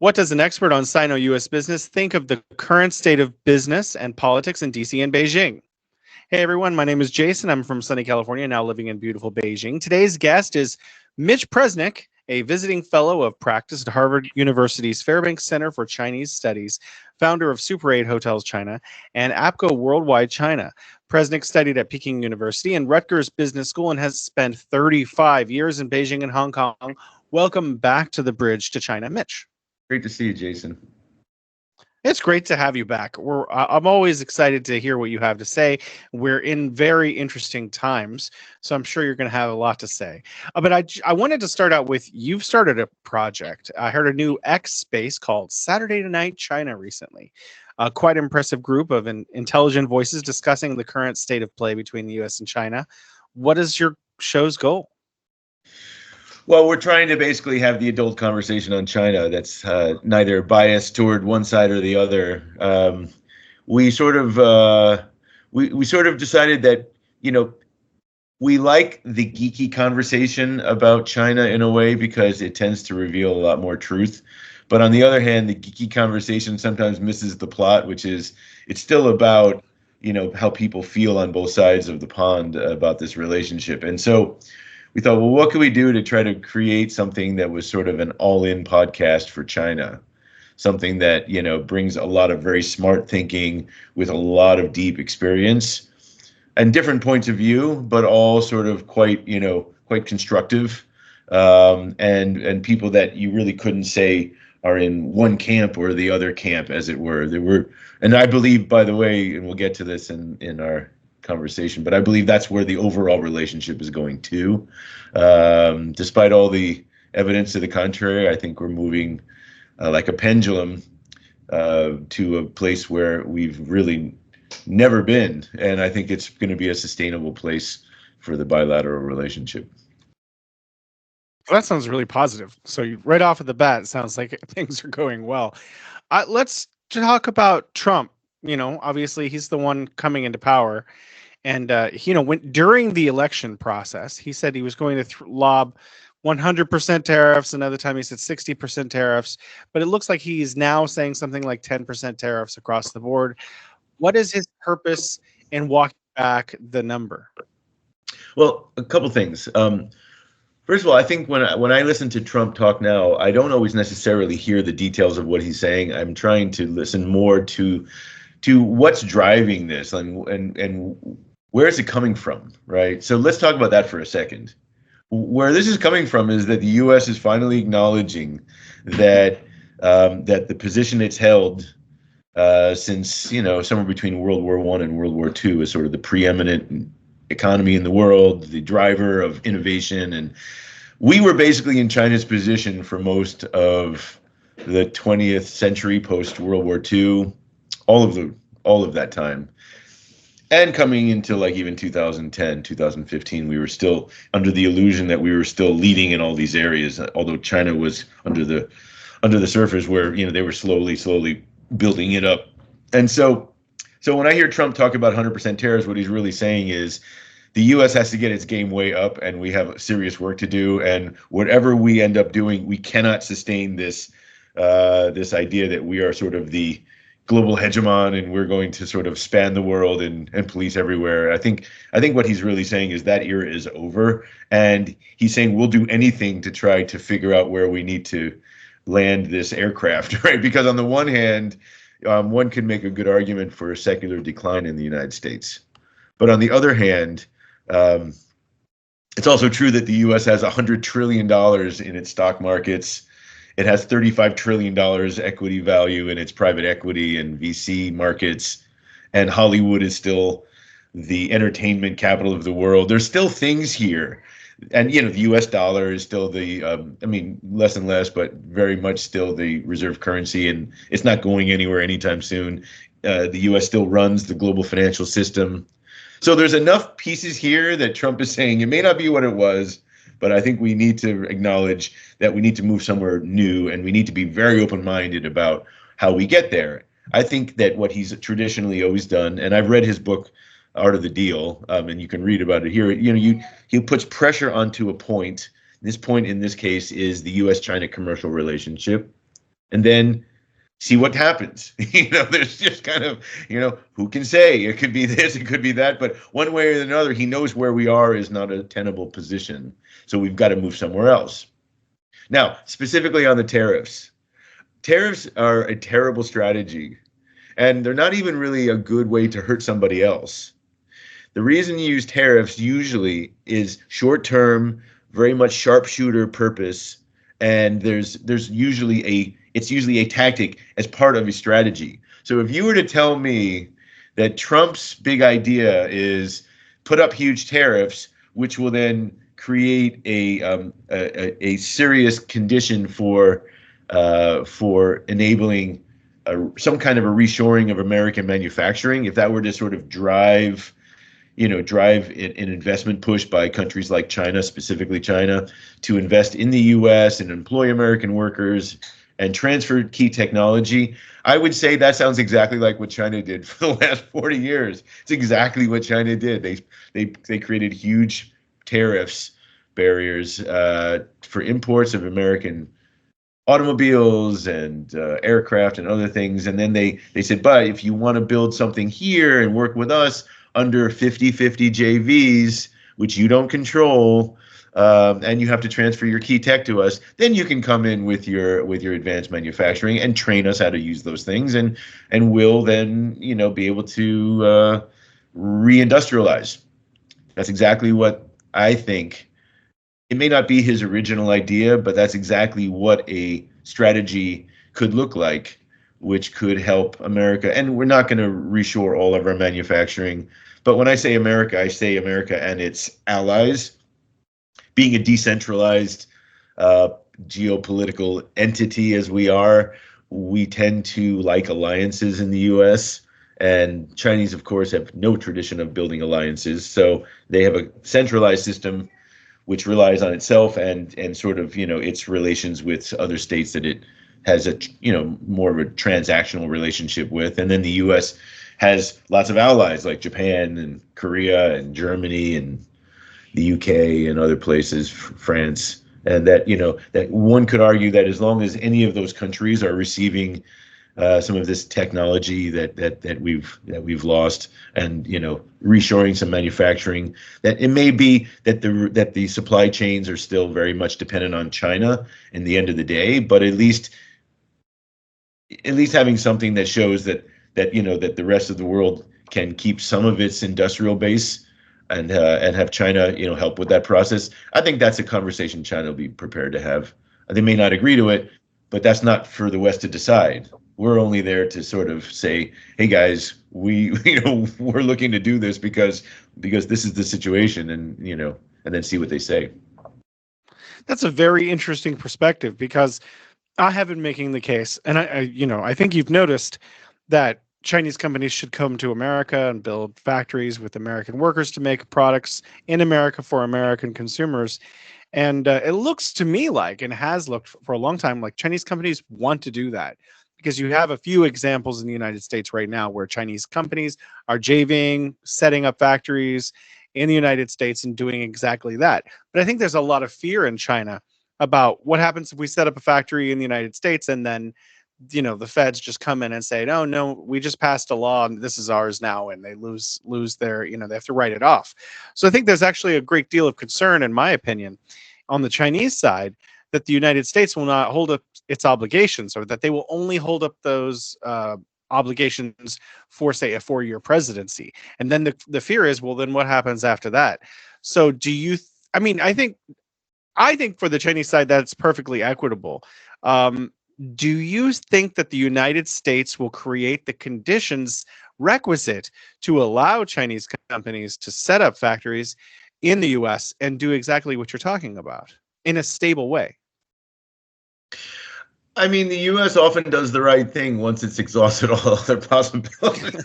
What does an expert on Sino-US business think of the current state of business and politics in DC and Beijing? Hey everyone, my name is Jason. I'm from sunny California, now living in beautiful Beijing. Today's guest is Mitch Presnick, a visiting fellow of practice at Harvard University's Fairbank Center for Chinese Studies, founder of Super 8 Hotels China and APCO Worldwide China. Presnick studied at Peking University and Rutgers Business School and has spent 35 years in Beijing and Hong Kong. Welcome back to the Bridge to China, Mitch. Great to see you, Jason. It's great to have you back. I'm always excited to hear what you have to say. We're in very interesting times, so I'm sure you're going to have a lot to say. But I wanted to start out with, you've started a project. I heard a new X space called Saturday Night China recently. A quite impressive group of intelligent voices discussing the current state of play between the U.S. and China. What is your show's goal? Well, we're trying to basically have the adult conversation on China that's neither biased toward one side or the other. We sort of decided that, we like the geeky conversation about China in a way because it tends to reveal a lot more truth. But on the other hand, the geeky conversation sometimes misses the plot, which is it's still about, how people feel on both sides of the pond about this relationship. And so we thought, well, what could we do to try to create something that was sort of an all-in podcast for China? Something that, brings a lot of very smart thinking with a lot of deep experience and different points of view, but all sort of quite constructive, and people that you really couldn't say are in one camp or the other camp, as it were. And I believe, by the way, and we'll get to this in our conversation, but I believe that's where the overall relationship is going to. Despite all the evidence to the contrary, I think we're moving like a pendulum to a place where we've really never been, and I think it's going to be a sustainable place for the bilateral relationship. Well, that sounds really positive. So right off of the bat, it sounds like things are going well. Let's talk about Trump. Obviously he's the one coming into power. And, during the election process, he said he was going to lob 100% tariffs. Another time he said 60% tariffs. But it looks like he's now saying something like 10% tariffs across the board. What is his purpose in walking back the number? Well, a couple things. First of all, I think when I listen to Trump talk now, I don't always necessarily hear the details of what he's saying. I'm trying to listen more to what's driving this and where is it coming from, right? So let's talk about that for a second. Where this is coming from is that the U.S. is finally acknowledging that that the position it's held since somewhere between World War I and World War II is sort of the preeminent economy in the world, the driver of innovation, and we were basically in China's position for most of the 20th century, post World War II, all of that time. And coming into like even 2010, 2015, we were still under the illusion that we were still leading in all these areas, although China was under the surface where, they were slowly building it up. And so when I hear Trump talk about 100% tariffs, what he's really saying is the U.S. has to get its game way up, and we have serious work to do. And whatever we end up doing, we cannot sustain this idea that we are sort of the global hegemon and we're going to sort of span the world and police everywhere. I think what he's really saying is that era is over, and he's saying we'll do anything to try to figure out where we need to land this aircraft, right? Because on the one hand, one can make a good argument for a secular decline in the United States, but on the other hand, it's also true that the U.S. has $100 trillion in its stock markets. It has $35 trillion equity value in its private equity and VC markets, and Hollywood is still the entertainment capital of the world. There's still things here, and the U.S. dollar is still the, less and less, but very much still the reserve currency, and it's not going anywhere anytime soon. The U.S. still runs the global financial system. So there's enough pieces here that Trump is saying it may not be what it was, but I think we need to acknowledge that we need to move somewhere new, and we need to be very open-minded about how we get there. I think that what he's traditionally always done, and I've read his book, Art of the Deal, and you can read about it here. He puts pressure onto a point. This point in this case is the U.S.-China commercial relationship. and then see what happens. There's just kind of, who can say? It could be this, it could be that, but one way or another, he knows where we are is not a tenable position. So we've got to move somewhere else. Now, specifically on the tariffs. Tariffs are a terrible strategy, and they're not even really a good way to hurt somebody else. The reason you use tariffs usually is short-term, very much sharpshooter purpose, and it's usually a tactic as part of a strategy. So if you were to tell me that Trump's big idea is put up huge tariffs, which will then create a serious condition for enabling some kind of a reshoring of American manufacturing, if that were to sort of drive an investment push by countries like China, specifically China, to invest in the U.S. and employ American workers and transfer key technology, I would say that sounds exactly like what China did for the last 40 years. It's exactly what China did. They created huge tariffs, barriers for imports of American automobiles and aircraft and other things. And then they said, but if you want to build something here and work with us under 50-50 JVs, which you don't control, and you have to transfer your key tech to us, then you can come in with your advanced manufacturing and train us how to use those things, and we'll then be able to reindustrialize. That's exactly what I think. It may not be his original idea, but that's exactly what a strategy could look like, which could help America. And we're not going to reshore all of our manufacturing. But when I say America and its allies. Being a decentralized geopolitical entity as we are, we tend to like alliances in the U.S. And Chinese, of course, have no tradition of building alliances. So they have a centralized system which relies on itself and sort of, its relations with other states that it has a, more of a transactional relationship with. And then the U.S. has lots of allies like Japan and Korea and Germany and the UK and other places, France, and that, that one could argue that as long as any of those countries are receiving some of this technology that we've lost, and reshoring some manufacturing, that it may be that the supply chains are still very much dependent on China in the end of the day, but at least having something that shows that the rest of the world can keep some of its industrial base and have China help with that process. I think that's a conversation China will be prepared to have. They may not agree to it, but that's not for the West to decide. We're only there to sort of say, hey guys, we're looking to do this because this is the situation, and then see what they say. That's a very interesting perspective, because I have been making the case, and I think you've noticed that Chinese companies should come to America and build factories with American workers to make products in America for American consumers. And it looks to me like, and has looked for a long time, like Chinese companies want to do that, because you have a few examples in the United States right now where Chinese companies are JVing, setting up factories in the United States and doing exactly that. But I think there's a lot of fear in China about what happens if we set up a factory in the United States and then the feds just come in and say, no, we just passed a law and this is ours now, and they lose their, they have to write it off. So I think there's actually a great deal of concern, in my opinion, on the Chinese side, that the United States will not hold up its obligations, or that they will only hold up those obligations for, say, a 4-year presidency. And then the fear is, well, then what happens after that? So do you, I think for the Chinese side, that's perfectly equitable. Do you think that the United States will create the conditions requisite to allow Chinese companies to set up factories in the U.S. and do exactly what you're talking about in a stable way? The U.S. often does the right thing once it's exhausted all other possibilities.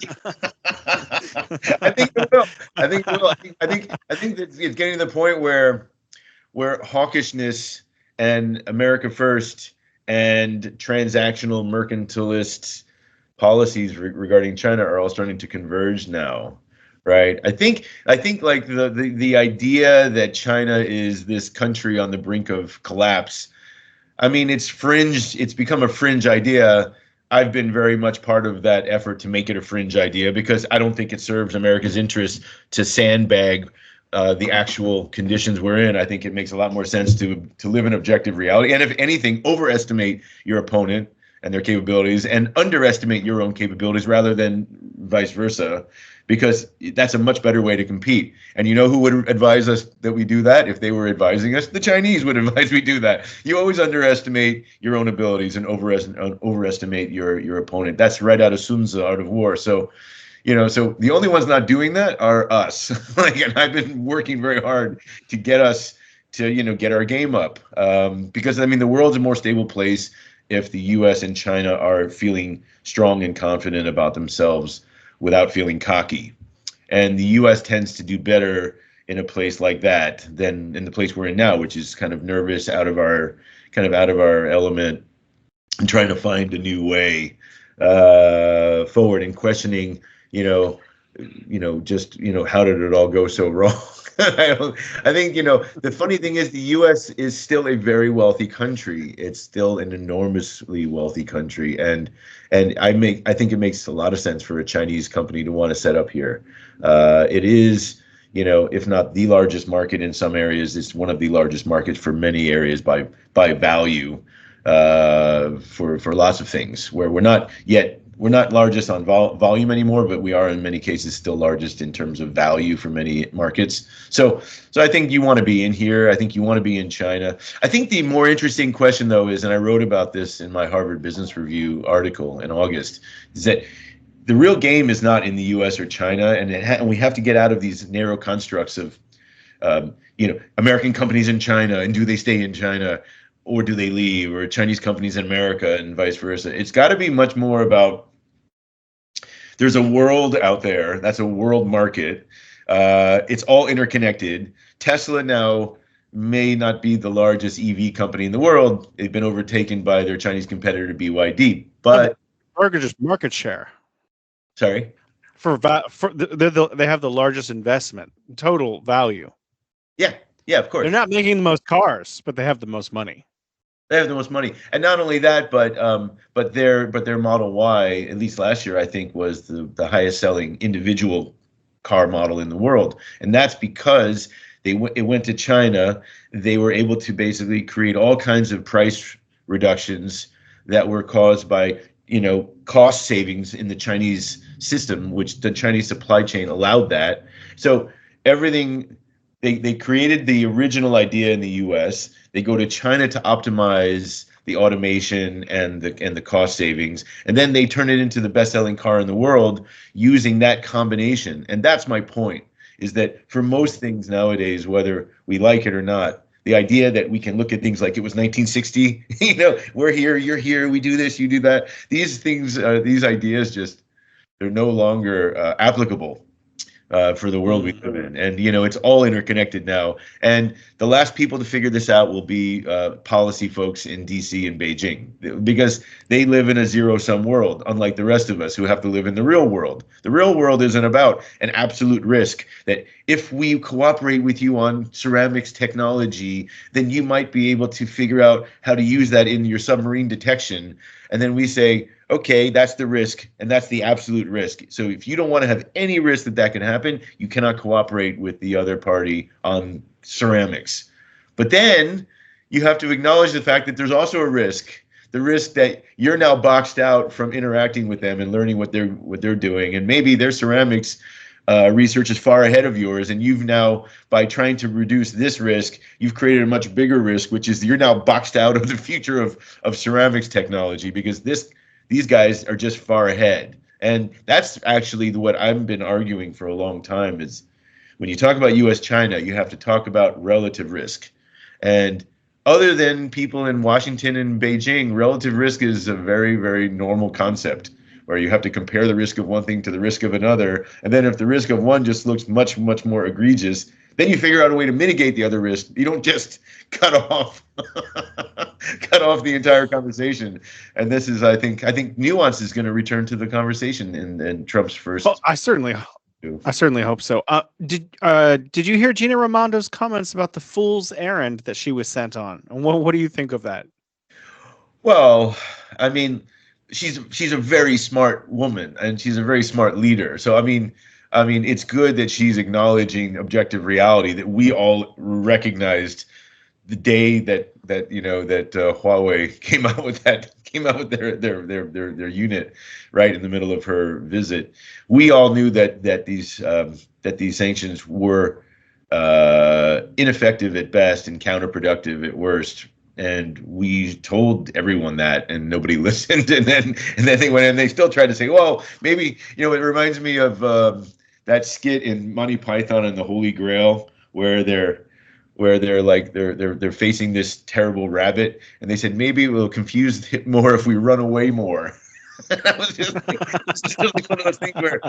I think it will. I think that it's getting to the point where hawkishness and America first and transactional mercantilist policies regarding China are all starting to converge now, right? I think like the idea that China is this country on the brink of collapse I mean, it's fringe. It's become a fringe idea. I've been very much part of that effort to make it a fringe idea because I don't think it serves America's interest to sandbag the actual conditions we're in. I think it makes a lot more sense to live in objective reality. And if anything, overestimate your opponent and their capabilities and underestimate your own capabilities rather than vice versa, because that's a much better way to compete. And you know who would advise us that we do that? If they were advising us, the Chinese would advise we do that. You always underestimate your own abilities and overestimate your opponent. That's right out of Sun Tzu, Art of War. So, so the only ones not doing that are us. And I've been working very hard to get us to, get our game up. Because I mean, the world's a more stable place if the U.S. and China are feeling strong and confident about themselves without feeling cocky. And the U.S. tends to do better in a place like that than in the place we're in now, which is kind of nervous, out of our element, and trying to find a new way forward and questioning, how did it all go so wrong? I think, the funny thing is the U.S. is still a very wealthy country. It's still an enormously wealthy country. And I think it makes a lot of sense for a Chinese company to want to set up here. It is, if not the largest market in some areas, it's one of the largest markets for many areas by value, for lots of things, where we're not largest on volume anymore, but we are in many cases still largest in terms of value for many markets. So I think you want to be in here. I think you want to be in China. I think the more interesting question, though, is, and I wrote about this in my Harvard Business Review article in August, is that the real game is not in the U.S. or China, and we have to get out of these narrow constructs of, American companies in China, and do they stay in China, or do they leave, or Chinese companies in America and vice versa. It's got to be much more about, there's a world out there. That's a world market. It's all interconnected. Tesla now may not be the largest EV company in the world. They've been overtaken by their Chinese competitor, BYD. But Rutgers market share. Sorry? They have the largest investment, total value. Yeah, of course. They're not making the most cars, but they have the most money. They have the most money, and not only that, but their Model Y, at least last year, I think, was the highest selling individual car model in the world, and that's because it went to China. They were able to basically create all kinds of price reductions that were caused by cost savings in the Chinese system, which the Chinese supply chain allowed that. So everything. They created the original idea in the U.S. They go to China to optimize the automation and the cost savings, and then they turn it into the best-selling car in the world using that combination. And that's my point: is that for most things nowadays, whether we like it or not, the idea that we can look at things like it was 1960, we're here, you're here, we do this, you do that. These things, these ideas, they're no longer applicable. For the world we live in. And, it's all interconnected now. And the last people to figure this out will be policy folks in DC and Beijing, because they live in a zero-sum world, unlike the rest of us who have to live in the real world. The real world isn't about an absolute risk that if we cooperate with you on ceramics technology, then you might be able to figure out how to use that in your submarine detection. And then we say, okay, that's the risk, and that's the absolute risk. So if you don't want to have any risk that can happen, you cannot cooperate with the other party on ceramics. But then you have to acknowledge the fact that there's also a risk, the risk that you're now boxed out from interacting with them and learning what they're doing. And maybe their ceramics research is far ahead of yours, and you've now, by trying to reduce this risk, you've created a much bigger risk, which is you're now boxed out of the future of ceramics technology, because these guys are just far ahead. And that's actually what I've been arguing for a long time, is when you talk about U.S.-China, you have to talk about relative risk. And other than people in Washington and Beijing, relative risk is a very, very normal concept, where you have to compare the risk of one thing to the risk of another. And then if the risk of one just looks much, much more egregious, then you figure out a way to mitigate the other risk. You don't just cut off the entire conversation. And this is, I think nuance is going to return to the conversation in Trump's first. Well, I certainly hope so. Did you hear Gina Raimondo's comments about the fool's errand that she was sent on? And what do you think of that? Well, I mean, she's a very smart woman and she's a very smart leader. So I mean, it's good that she's acknowledging objective reality that we all recognized the day that Huawei came out with their unit right in the middle of her visit. We all knew that these sanctions were ineffective at best and counterproductive at worst. And we told everyone that, and nobody listened. And then they went and they still tried to say, well, maybe it reminds me of that skit in Monty Python and the Holy Grail where they're like they're facing this terrible rabbit, and they said maybe we'll confuse it more if we run away more. That was just it's just like one of those things where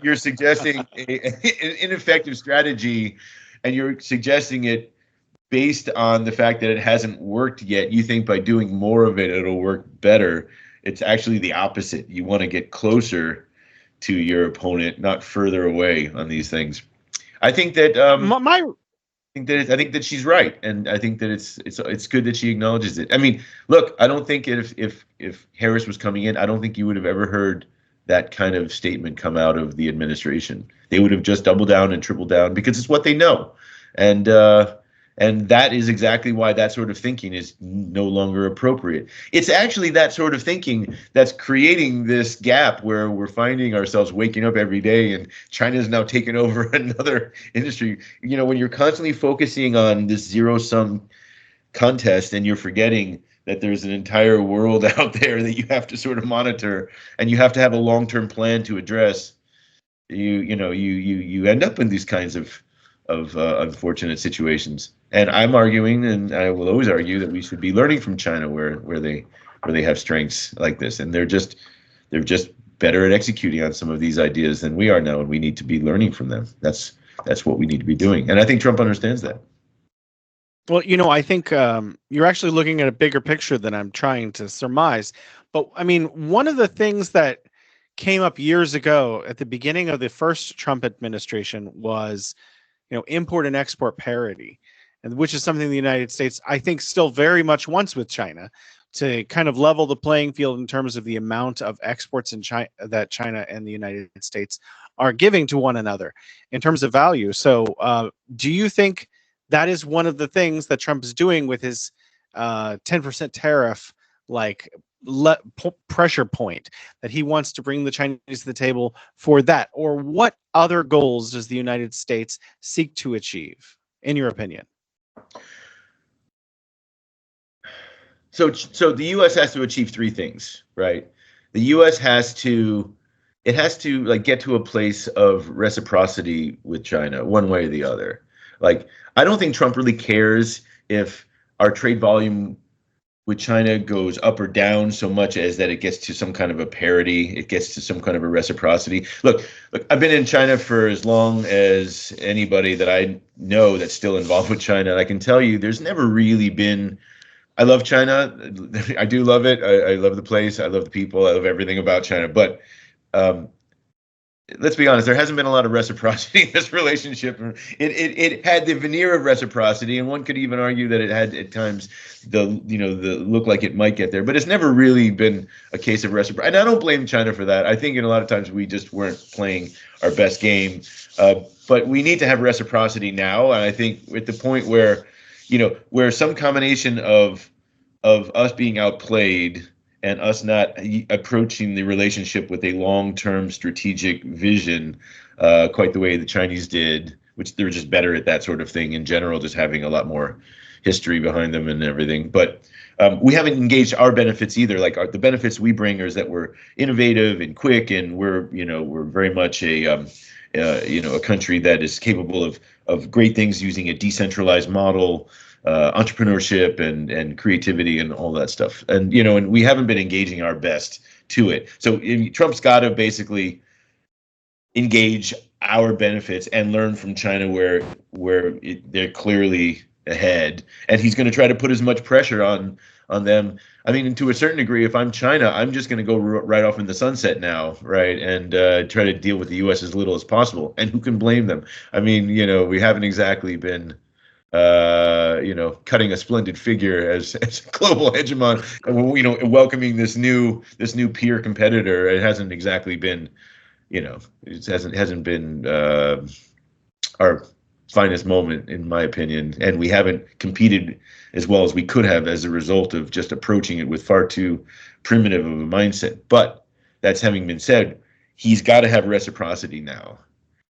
you're suggesting an ineffective strategy, and you're suggesting it based on the fact that it hasn't worked yet. You think by doing more of it, it'll work better. It's actually the opposite. You want to get closer to your opponent, not further away on these things. I think that I think that she's right, and I think that it's good that she acknowledges it. I mean, look, I don't think if Harris was coming in, I don't think you would have ever heard that kind of statement come out of the administration. They would have just doubled down and tripled down because it's what they know, and and that is exactly why that sort of thinking is no longer appropriate. It's actually that sort of thinking that's creating this gap where we're finding ourselves waking up every day and China is now taking over another industry. When you're constantly focusing on this zero-sum contest and you're forgetting that there's an entire world out there that you have to sort of monitor and you have to have a long-term plan to address, you end up in these kinds of unfortunate situations. And I'm arguing, and I will always argue, that we should be learning from China where they have strengths like this, and they're just better at executing on some of these ideas than we are now, and we need to be learning from them. That's what we need to be doing, and I think Trump understands that. Well, I think you're actually looking at a bigger picture than I'm trying to surmise. But I mean, one of the things that came up years ago at the beginning of the first Trump administration was import and export parity, and which is something the United States, I think, still very much wants with China, to kind of level the playing field in terms of the amount of exports in China that China and the United States are giving to one another in terms of value. So do you think that is one of the things that Trump is doing with his 10% tariff, like pressure point, that he wants to bring the Chinese to the table for that? Or what other goals does the United States seek to achieve, in your opinion? So the U.S. has to achieve three things, right? The U.S. has to like get to a place of reciprocity with China, one way or the other. Like, I don't think Trump really cares if our trade volume with China goes up or down so much as that it gets to some kind of a parity, it gets to some kind of a reciprocity. Look, I've been in China for as long as anybody that I know that's still involved with China, and I can tell you there's never really been. I love China. I do love it. I love the place. I love the people. I love everything about China. But let's be honest, there hasn't been a lot of reciprocity in this relationship. It had the veneer of reciprocity, and one could even argue that it had at times the look like it might get there, but it's never really been a case of reciprocity. And I don't blame China for that. I think in a lot of times we just weren't playing our best game. But we need to have reciprocity now, and I think at the point where some combination of us being outplayed and us not approaching the relationship with a long-term strategic vision, quite the way the Chinese did, which they're just better at that sort of thing in general, just having a lot more history behind them and everything. But we haven't engaged our benefits either. Like the benefits we bring is that we're innovative and quick, and we're very much a country that is capable of great things using a decentralized model, entrepreneurship and creativity and all that stuff. And and we haven't been engaging our best to it. So Trump's got to basically engage our benefits and learn from China where they're clearly ahead, and he's going to try to put as much pressure on them. I mean, to a certain degree, if I'm China, I'm just going to go right off in the sunset now, right, and try to deal with the U.S. as little as possible. And who can blame them? I mean, we haven't exactly been cutting a splendid figure as a global hegemon, welcoming this new peer competitor. It hasn't exactly been, it hasn't been our finest moment, in my opinion, and we haven't competed as well as we could have as a result of just approaching it with far too primitive of a mindset. But that's having been said, he's got to have reciprocity now.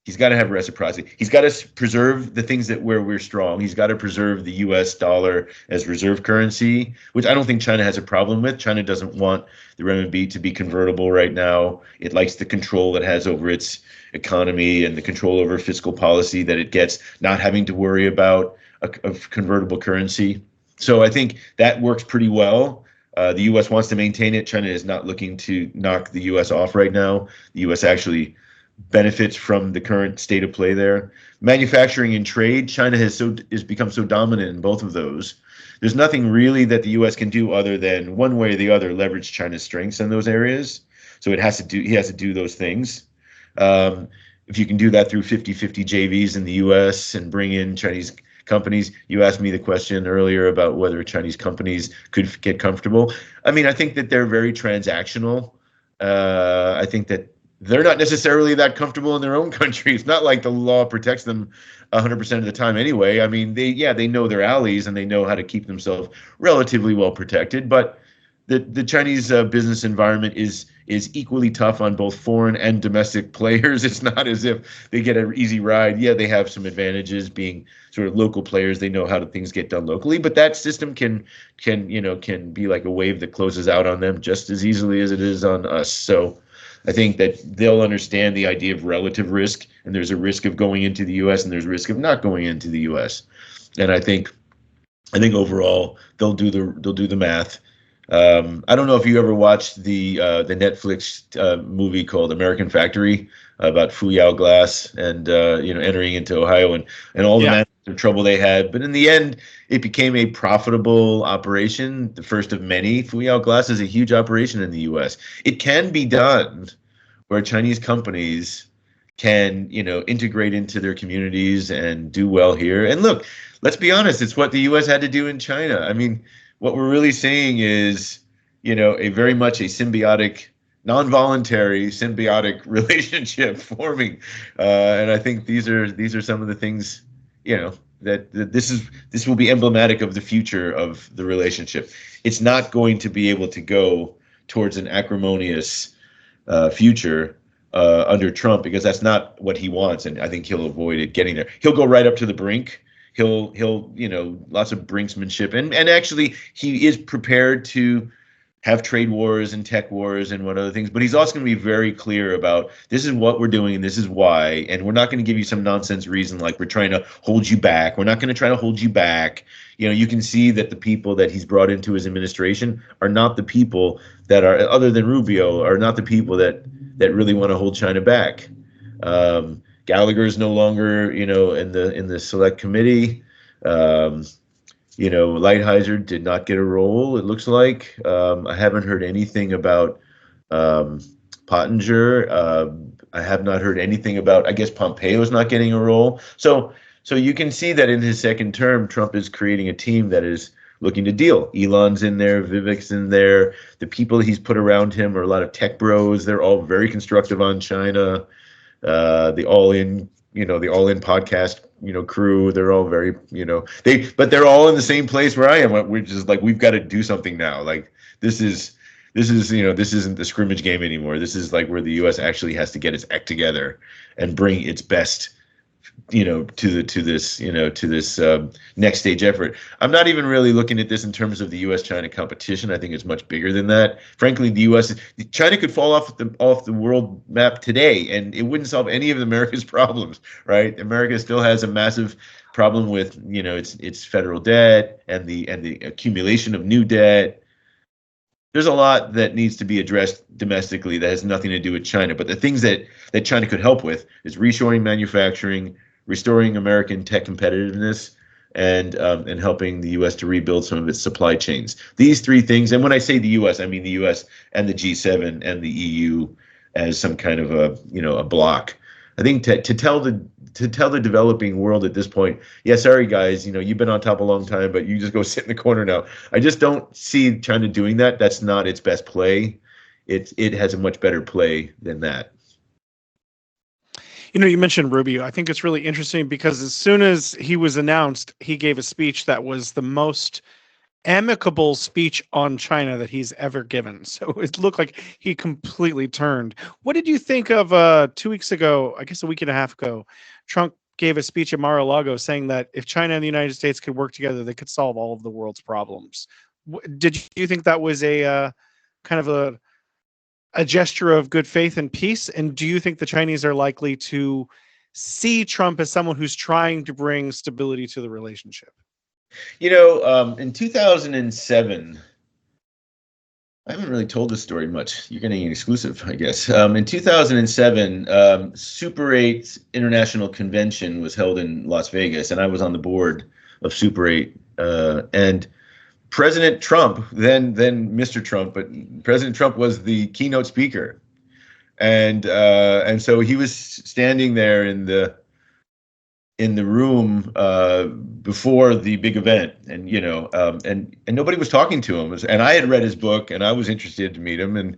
He's got to have reciprocity. He's got to preserve the things where we're strong. He's got to preserve the U.S. dollar as reserve currency, which I don't think China has a problem with. China doesn't want the renminbi to be convertible right now. It likes the control it has over its economy and the control over fiscal policy that it gets, not having to worry about a convertible currency. So I think that works pretty well. The U.S. wants to maintain it. China is not looking to knock the U.S. off right now. The U.S. actually benefits from the current state of play there. Manufacturing and trade, China has become so dominant in both of those. There's nothing really that the U.S. can do other than one way or the other leverage China's strengths in those areas. So he has to do those things. If you can do that through 50-50 JVs in the U.S. and bring in Chinese companies, you asked me the question earlier about whether Chinese companies could get comfortable. I mean, I think that they're very transactional. I think that they're not necessarily that comfortable in their own country. It's not like the law protects them 100% of the time anyway. I mean, they know their allies and they know how to keep themselves relatively well protected. But the Chinese business environment is equally tough on both foreign and domestic players. It's not as if they get an easy ride. Yeah, they have some advantages being sort of local players. They know how things get done locally, but that system can be like a wave that closes out on them just as easily as it is on us. So I think that they'll understand the idea of relative risk, and there's a risk of going into the U.S. and there's a risk of not going into the U.S. And I think overall they'll do the math. I don't know if you ever watched the Netflix movie called American Factory about Fuyao Glass and entering into Ohio and all the trouble they had, but in the end it became a profitable operation, the first of many. Fuyao Glass is a huge operation in the U.S. It can be done where Chinese companies can integrate into their communities and do well here. And look, let's be honest, it's what the U.S. had to do in China. I mean, what we're really seeing is a very much a symbiotic, non-voluntary symbiotic relationship forming, and I think these are some of the things that this will be emblematic of the future of the relationship. It's not going to be able to go towards an acrimonious future under Trump, because that's not what he wants, and I think he'll avoid it getting there. He'll go right up to the brink. He'll lots of brinksmanship, and actually he is prepared to have trade wars and tech wars and what other things, but he's also going to be very clear about this is what we're doing and this is why, and we're not going to give you some nonsense reason like we're trying to hold you back. We're not going to try to hold you back. You can see that the people that he's brought into his administration are not the people that are, other than Rubio, are not the people that really want to hold China back. Gallagher's no longer, in the select committee. Lighthizer did not get a role, it looks like. I haven't heard anything about Pottinger. I have not heard anything about, I guess, Pompeo's not getting a role. So you can see that in his second term, Trump is creating a team that is looking to deal. Elon's in there, Vivek's in there. The people he's put around him are a lot of tech bros. They're all very constructive on China. The all-in podcast, crew, they're all very, but they're all in the same place where I am, which is like, we've got to do something now. Like this isn't the scrimmage game anymore. This is like where the U.S. actually has to get its act together and bring its best, to this next stage effort. I'm not even really looking at this in terms of the U.S.-China competition. I think it's much bigger than that. Frankly, China could fall off the world map today, and it wouldn't solve any of America's problems, right? America still has a massive problem with its federal debt and the accumulation of new debt. There's a lot that needs to be addressed domestically that has nothing to do with China. But the things that China could help with is reshoring manufacturing, restoring American tech competitiveness, and helping the U.S. to rebuild some of its supply chains. These three things, and when I say the U.S., I mean the U.S. and the G7 and the EU as some kind of a block. I think to tell the developing world at this point, yeah, sorry guys, you've been on top a long time, but you just go sit in the corner now. I just don't see China doing that. That's not its best play. It has a much better play than that. You mentioned Rubio. I think it's really interesting because as soon as he was announced, he gave a speech that was the most amicable speech on China that he's ever given. So it looked like he completely turned. What did you think of 2 weeks ago, I guess a week and a half ago, Trump gave a speech at Mar-a-Lago saying that if China and the United States could work together, they could solve all of the world's problems. Did you think that was a kind of a gesture of good faith and peace? And do you think the Chinese are likely to see Trump as someone who's trying to bring stability to the relationship? In 2007, I haven't really told this story much. You're getting an exclusive, I guess. In 2007, Super 8 International Convention was held in Las Vegas, and I was on the board of Super 8. And President Trump, then Mr. Trump, but President Trump was the keynote speaker, and so he was standing there in the room before the big event, and and nobody was talking to him. And I had read his book, and I was interested to meet him, and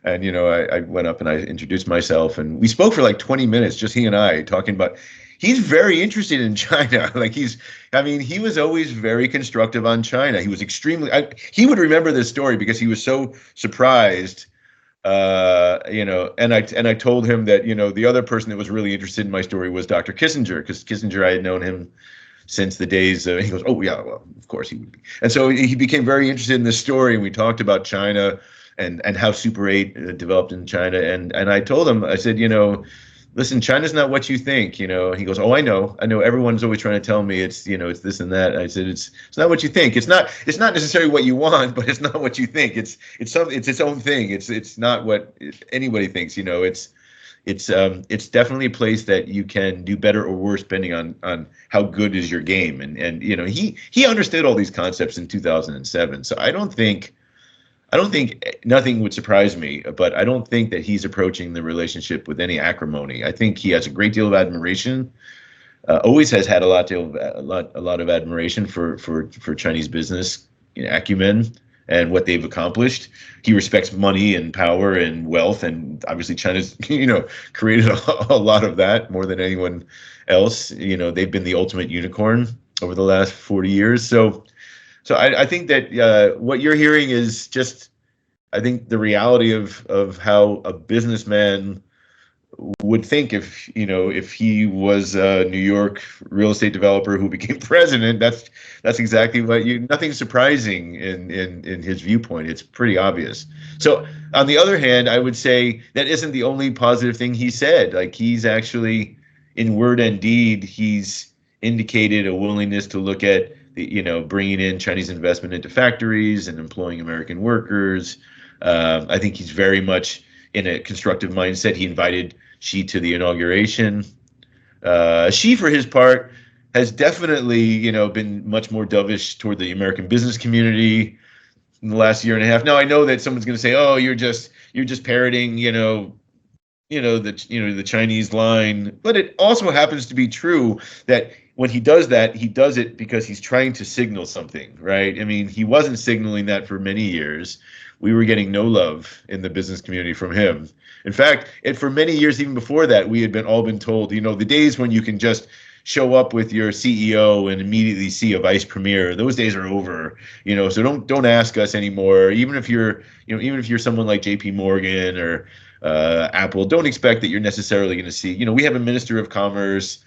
I went up and I introduced myself, and we spoke for like 20 minutes, just he and I talking about. He's very interested in China. He was always very constructive on China. He was he would remember this story because he was so surprised. And I told him that, the other person that was really interested in my story was Dr. Kissinger, because Kissinger, I had known him since the days he goes, oh yeah, well, of course he would be. And so he became very interested in this story, and we talked about China and how Super 8 developed in China. And I told him, I said, listen, China's not what you think. He goes, oh, I know. Everyone's always trying to tell me it's this and that. I said, it's not what you think. It's not necessarily what you want, but it's not what you think. It's its own thing. It's not what anybody thinks. It's definitely a place that you can do better or worse depending on how good is your game. And he understood all these concepts in 2007. So I don't think nothing would surprise me, but I don't think that he's approaching the relationship with any acrimony. I think he has a great deal of admiration. Always has had a lot of admiration for Chinese business acumen and what they've accomplished. He respects money and power and wealth, and obviously China's created a lot of that more than anyone else. They've been the ultimate unicorn over the last 40 years. So I think that what you're hearing is just, I think, the reality of how a businessman would think if he was a New York real estate developer who became president. That's exactly what nothing surprising in his viewpoint. It's pretty obvious. So on the other hand, I would say that isn't the only positive thing he said. Like, he's actually, in word and deed, he's indicated a willingness to look at bringing in Chinese investment into factories and employing American workers. I think he's very much in a constructive mindset. He invited Xi to the inauguration. Xi, for his part, has definitely, been much more dovish toward the American business community in the last year and a half. Now, I know that someone's going to say, "Oh, you're just parroting, the Chinese line," but it also happens to be true that when he does that, he does it because he's trying to signal something, right? I mean, he wasn't signaling that for many years. We were getting no love in the business community from him. In fact, for many years, even before that, we had all been told, the days when you can just show up with your CEO and immediately see a vice premier, those days are over. So don't ask us anymore. Even if you're someone like J.P. Morgan or Apple, don't expect that you're necessarily going to see. We have a minister of commerce.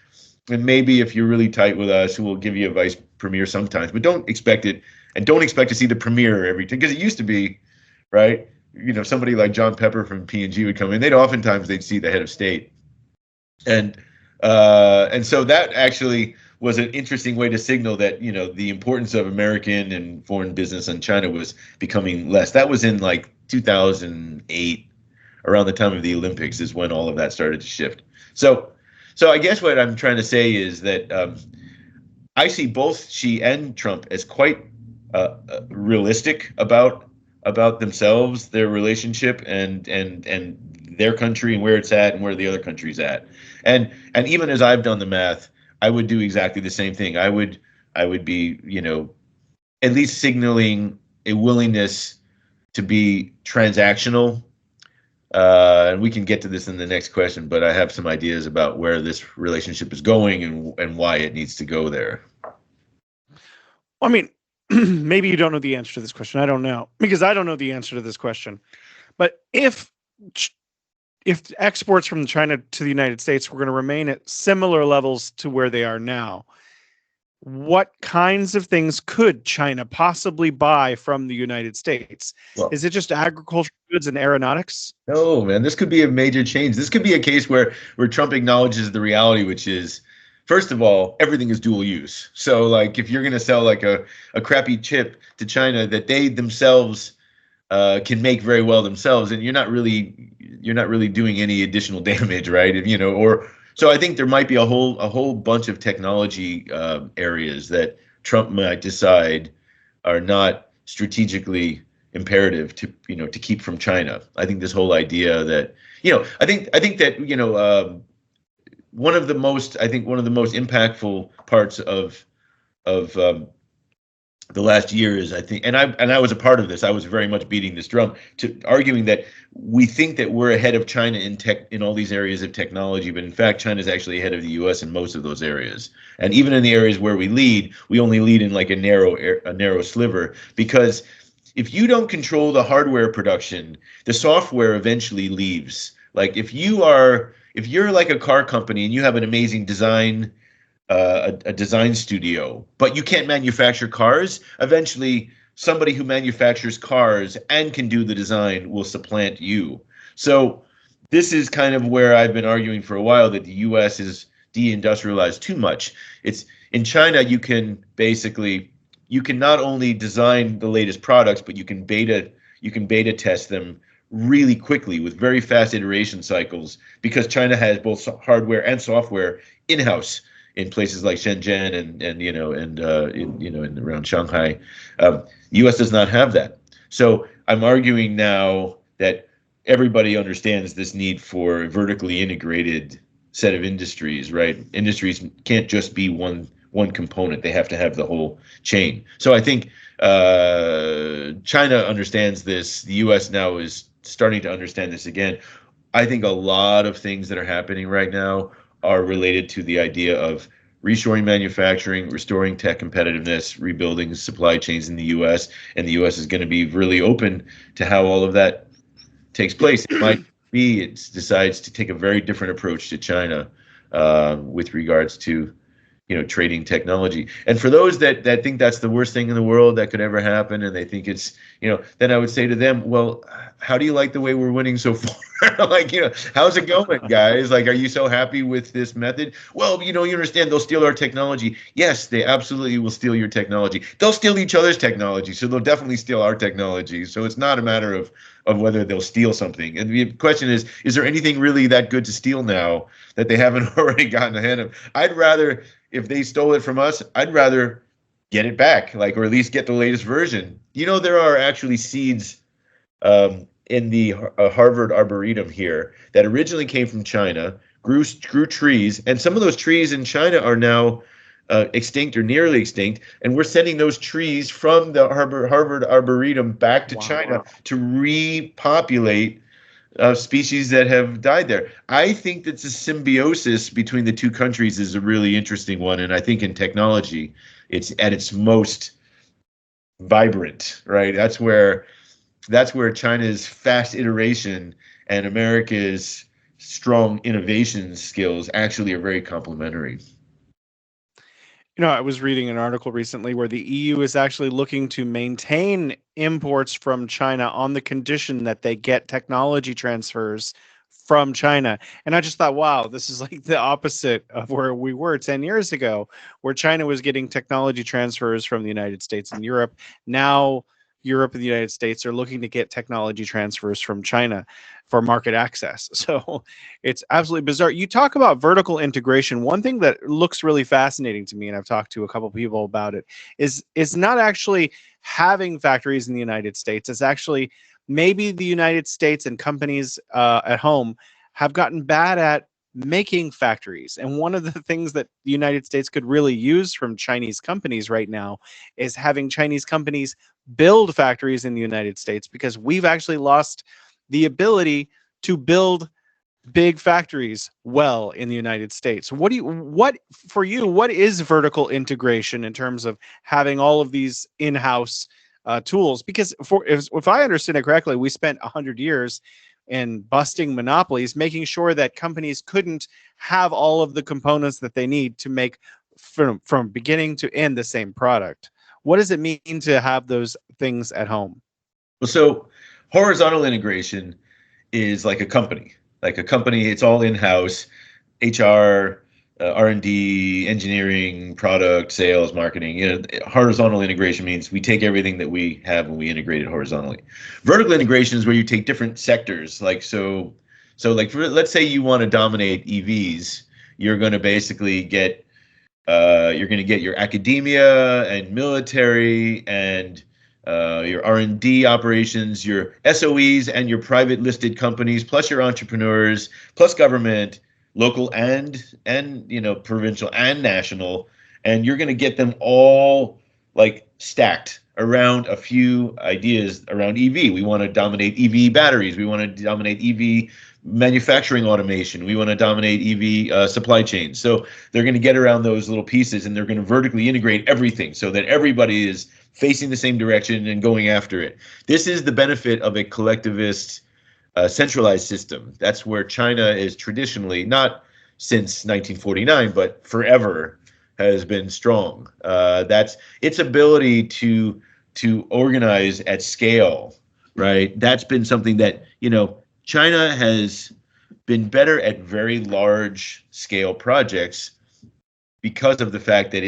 And maybe if you're really tight with us, we'll give you a vice premier sometimes, but don't expect it, and don't expect to see the premier every time, because it used to be, right? Somebody like John Pepper from P&G would come in. They'd see the head of state, and so that actually was an interesting way to signal that the importance of American and foreign business on China was becoming less. That was in like 2008, around the time of the Olympics, is when all of that started to shift. So I guess what I'm trying to say is that I see both Xi and Trump as quite realistic about themselves, their relationship, and their country and where it's at and where the other country's at. And even as I've done the math, I would do exactly the same thing. I would be, at least signaling a willingness to be transactional. And we can get to this in the next question, but I have some ideas about where this relationship is going and why it needs to go there. I mean, maybe you don't know the answer to this question. I don't know, because I don't know the answer to this question. But if exports from China to the United States were going to remain at similar levels to where they are now, what kinds of things could China possibly buy from the United States? Well, is it just agricultural goods and aeronautics? No, man, this could be a major change. This could be a case where Trump acknowledges the reality, which is, first of all, everything is dual use. So, like, if you're going to sell like a crappy chip to China that they themselves can make very well themselves, and you're not really doing any additional damage, right? So I think there might be a whole bunch of technology areas that Trump might decide are not strategically imperative to keep from China. I think this whole idea that I think that one of the most impactful parts of the last year is, I think, and I was a part of this. I was very much beating this drum, to arguing that we think that we're ahead of China in all these areas of technology, but in fact, China is actually ahead of the U.S. in most of those areas. And even in the areas where we lead, we only lead in like a narrow sliver, because if you don't control the hardware production, the software eventually leaves. Like if you're like a car company and you have an amazing design, a design studio, but you can't manufacture cars, eventually somebody who manufactures cars and can do the design will supplant you. So this is kind of where I've been arguing for a while, that the U.S. is deindustrialized too much. It's in China, you can not only design the latest products, but you can beta test them really quickly with very fast iteration cycles, because China has both hardware and software in-house in places like Shenzhen and around Shanghai. U.S. does not have that. So I'm arguing now that everybody understands this need for a vertically integrated set of industries, right? Industries can't just be one component. They have to have the whole chain. So I think China understands this. The U.S. now is starting to understand this again. I think a lot of things that are happening right now are related to the idea of reshoring manufacturing, restoring tech competitiveness, rebuilding supply chains in the U.S., and the U.S. is going to be really open to how all of that takes place. It might be it decides to take a very different approach to China with regards to trading technology. And for those that think that's the worst thing in the world that could ever happen, and they think it's, then I would say to them, well, how do you like the way we're winning so far? Like, how's it going, guys? Like, are you so happy with this method? Well, you understand they'll steal our technology. Yes, they absolutely will steal your technology. They'll steal each other's technology, so they'll definitely steal our technology. So it's not a matter of whether they'll steal something. And the question is there anything really that good to steal now that they haven't already gotten ahead of? I'd rather, if they stole it from us, I'd rather get it back, or at least get the latest version. There are actually seeds in the Harvard Arboretum here that originally came from China, grew trees, and some of those trees in China are now extinct or nearly extinct, and we're sending those trees from the Harvard Arboretum back to China to repopulate species that have died there. I think that the symbiosis between the two countries is a really interesting one, and I think in technology, it's at its most vibrant, right? That's where China's fast iteration and America's strong innovation skills actually are very complementary. I was reading an article recently where the EU is actually looking to maintain imports from China on the condition that they get technology transfers from China. And I just thought, wow, this is like the opposite of where we were 10 years ago, where China was getting technology transfers from the United States and Europe. Now Europe and the United States are looking to get technology transfers from China for market access. So it's absolutely bizarre. You talk about vertical integration. One thing that looks really fascinating to me, and I've talked to a couple people about it, is not actually having factories in the United States. It's actually maybe the United States and companies at home have gotten bad at making factories. And one of the things that the United States could really use from Chinese companies right now is having Chinese companies build factories in the United States, because we've actually lost the ability to build big factories well in the United States. What is vertical integration in terms of having all of these in-house tools? Because if I understand it correctly, we spent 100 years in busting monopolies, making sure that companies couldn't have all of the components that they need to make from beginning to end the same product. What does it mean to have those things at home? Well, so horizontal integration is like a company. Like a company, it's all in-house, HR, R&D, engineering, product, sales, marketing. Horizontal integration means we take everything that we have and we integrate it horizontally. Vertical integration is where you take different sectors. Let's say you want to dominate EVs, you're going to basically get your academia and military and your R&D operations, your SOEs and your private listed companies, plus your entrepreneurs, plus government, local and provincial and national, and you're going to get them all like stacked around a few ideas around EV. We want to dominate EV batteries. We want to dominate EV manufacturing automation. We want to dominate EV supply chains. So they're going to get around those little pieces, and they're going to vertically integrate everything so that everybody is facing the same direction and going after it. This is the benefit of a collectivist centralized system. That's where China is traditionally, not since 1949, but forever has been strong. That's its ability to organize at scale, right? That's been something that, China has been better at very large scale projects because of the fact that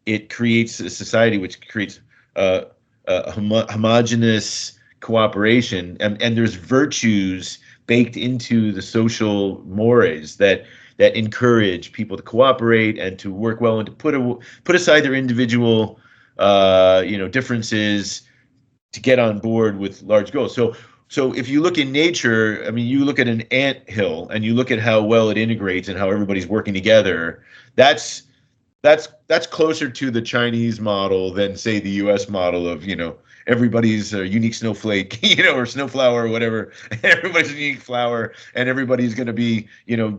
it creates a society which creates a homogeneous cooperation, and there's virtues baked into the social mores that encourage people to cooperate and to work well and to put aside their individual differences to get on board with large goals. So if you look in nature, I mean, you look at an ant hill and you look at how well it integrates and how everybody's working together. That's closer to the Chinese model than, say, the U.S. model of, everybody's a unique snowflake, or snowflower or whatever. Everybody's a unique flower, and everybody's going to be,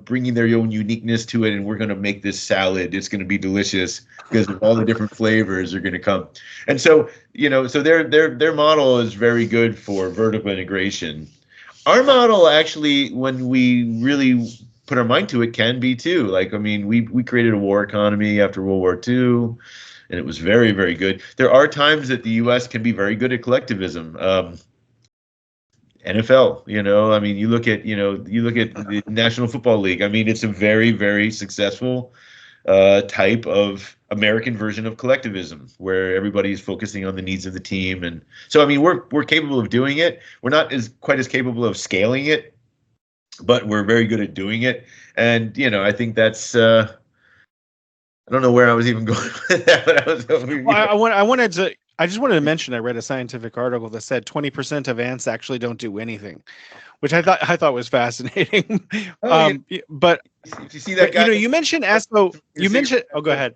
bringing their own uniqueness to it. And we're going to make this salad. It's going to be delicious because of all the different flavors are going to come. And so, so their model is very good for vertical integration. Our model, actually, when we really put our mind to it, can be too. Like, I mean, we created a war economy after World War II. And it was very, very good. There are times that the U.S. can be very good at collectivism. NFL, I mean, you look at the National Football League. I mean, it's a very, very successful type of American version of collectivism where everybody's focusing on the needs of the team. And so, I mean, we're capable of doing it. We're not quite as capable of scaling it, but we're very good at doing it. And, I think that's I don't know where I was even going with that, but I was. I just wanted to mention, I read a scientific article that said 20% of ants actually don't do anything, which I thought was fascinating. But if you see that guy, you mentioned SO. You mentioned. Oh, go ahead.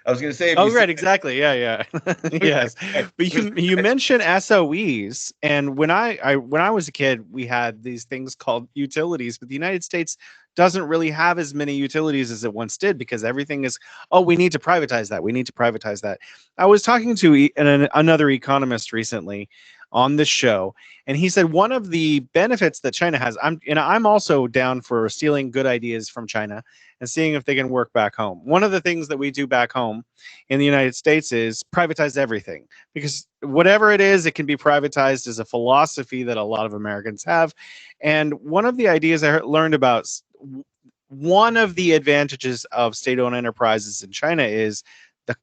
I was going to say. Oh, right, exactly. Yeah. Yes, but you mentioned SOEs, and when I was a kid, we had these things called utilities, but the United States doesn't really have as many utilities as it once did because everything is, we need to privatize that. We need to privatize that. I was talking to another economist recently on this show, and he said one of the benefits that China has, I'm also down for stealing good ideas from China and seeing if they can work back home. One of the things that we do back home in the United States is privatize everything, because whatever it is, it can be privatized is a philosophy that a lot of Americans have. And one of the ideas I learned about, one of the advantages of state-owned enterprises in China is the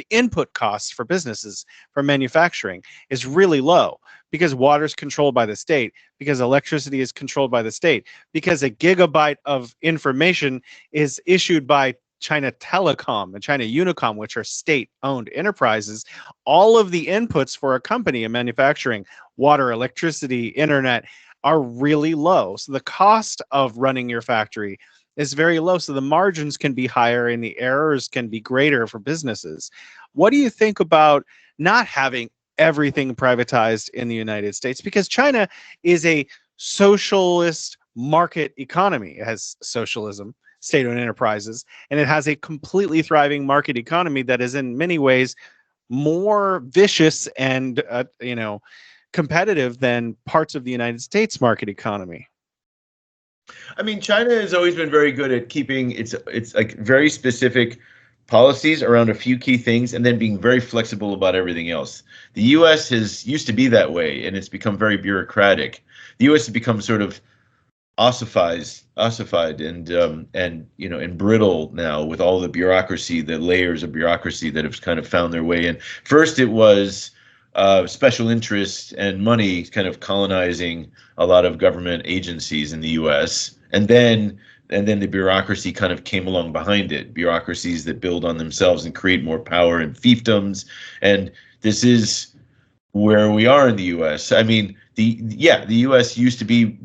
input costs for businesses for manufacturing is really low, because water is controlled by the state, because electricity is controlled by the state, because a gigabyte of information is issued by China Telecom and China Unicom, which are state-owned enterprises, all of the inputs for a company in manufacturing, water, electricity, internet, are really low. So the cost of running your factory is very low. So the margins can be higher and the errors can be greater for businesses. What do you think about not having everything privatized in the United States? Because China is a socialist market economy. It has socialism, state-owned enterprises, and it has a completely thriving market economy that is in many ways more vicious and competitive than parts of the United States market economy. I mean, China has always been very good at keeping its like very specific policies around a few key things and then being very flexible about everything else. The US has used to be that way, and it's become very bureaucratic. The US has become sort of ossified and brittle now with all the bureaucracy, the layers of bureaucracy that have kind of found their way in. First, it was special interests and money kind of colonizing a lot of government agencies in the U.S. And then the bureaucracy kind of came along behind it. Bureaucracies that build on themselves and create more power and fiefdoms. And this is where we are in the U.S. I mean, the U.S. used to be